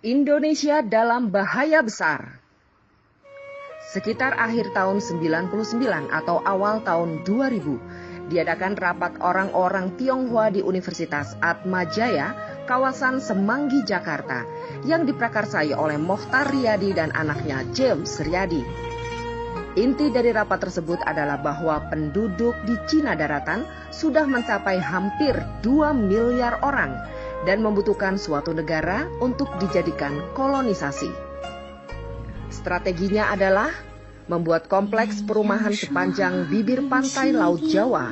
Indonesia dalam bahaya besar. Sekitar akhir tahun 99 atau awal tahun 2000, diadakan rapat orang-orang Tionghoa di Universitas Atmajaya, kawasan Semanggi, Jakarta, yang diprakarsai oleh Mokhtar Riyadi dan anaknya James Riyadi. Inti dari rapat tersebut adalah bahwa penduduk di Cina daratan sudah mencapai hampir 2 miliar orang dan membutuhkan suatu negara untuk dijadikan kolonisasi. Strateginya adalah membuat kompleks perumahan sepanjang bibir pantai Laut Jawa.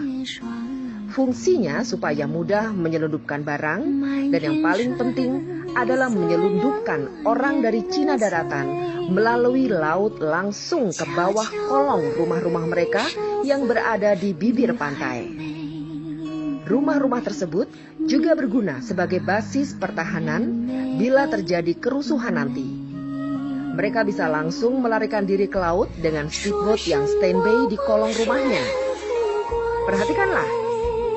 Fungsinya supaya mudah menyelundupkan barang, dan yang paling penting adalah menyelundupkan orang dari Cina daratan melalui laut langsung ke bawah kolong rumah-rumah mereka yang berada di bibir pantai. Rumah-rumah tersebut juga berguna sebagai basis pertahanan bila terjadi kerusuhan nanti. Mereka bisa langsung melarikan diri ke laut dengan speedboat yang standby di kolong rumahnya. Perhatikanlah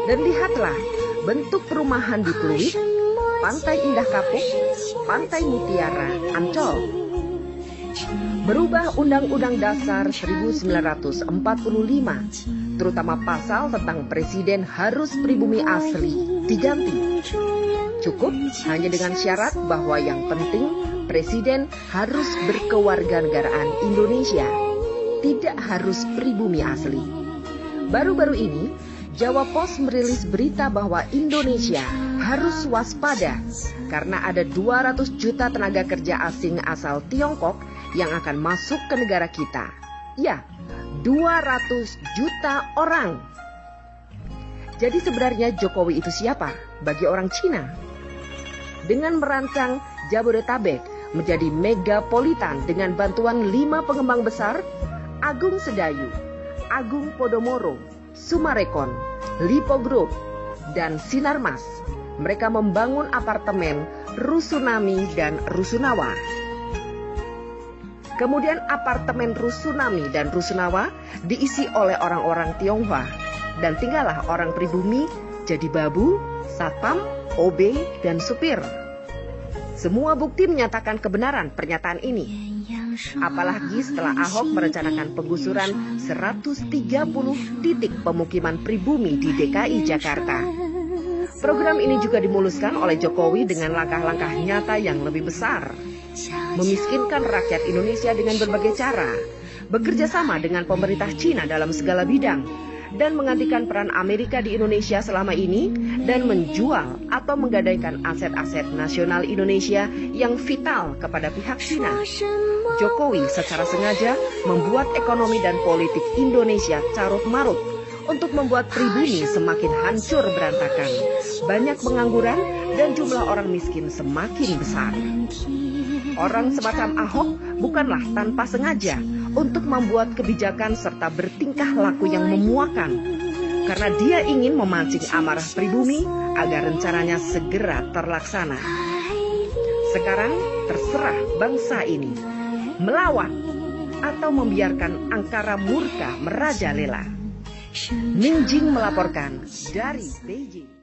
dan lihatlah bentuk perumahan di Pluit, Pantai Indah Kapuk, Pantai Mutiara, Ancol. Berubah Undang-Undang Dasar 1945, terutama pasal tentang presiden harus pribumi asli, diganti. Cukup hanya dengan syarat bahwa yang penting presiden harus berkewarganegaraan Indonesia, tidak harus pribumi asli. Baru-baru ini, Jawa Pos merilis berita bahwa Indonesia harus waspada karena ada 200 juta tenaga kerja asing asal Tiongkok yang akan masuk ke negara kita. Ya, 200 juta orang. Jadi sebenarnya Jokowi itu siapa bagi orang Cina? Dengan merancang Jabodetabek menjadi megapolitan dengan bantuan 5 pengembang besar, Agung Sedayu, Agung Podomoro, Sumarekon, Lipo Group, dan Sinarmas, mereka membangun apartemen Rusunami dan Rusunawa. Kemudian apartemen Rusunami dan Rusunawa diisi oleh orang-orang Tionghoa, dan tinggallah orang pribumi jadi babu, satpam, OB, dan supir. Semua bukti menyatakan kebenaran pernyataan ini. Apalagi setelah Ahok merencanakan penggusuran 130 titik pemukiman pribumi di DKI Jakarta. Program ini juga dimuluskan oleh Jokowi dengan langkah-langkah nyata yang lebih besar. Memiskinkan rakyat Indonesia dengan berbagai cara, bekerja sama dengan pemerintah Cina dalam segala bidang, dan menggantikan peran Amerika di Indonesia selama ini, dan menjual atau menggadaikan aset-aset nasional Indonesia yang vital kepada pihak Cina. Jokowi secara sengaja membuat ekonomi dan politik Indonesia carut-marut untuk membuat pribumi semakin hancur berantakan, banyak pengangguran, dan jumlah orang miskin semakin besar. Orang semacam Ahok bukanlah tanpa sengaja untuk membuat kebijakan serta bertingkah laku yang memuakan, karena dia ingin memancing amarah pribumi agar rencananya segera terlaksana. Sekarang terserah bangsa ini melawan atau membiarkan angkara murka merajalela. Minjing melaporkan dari Beijing.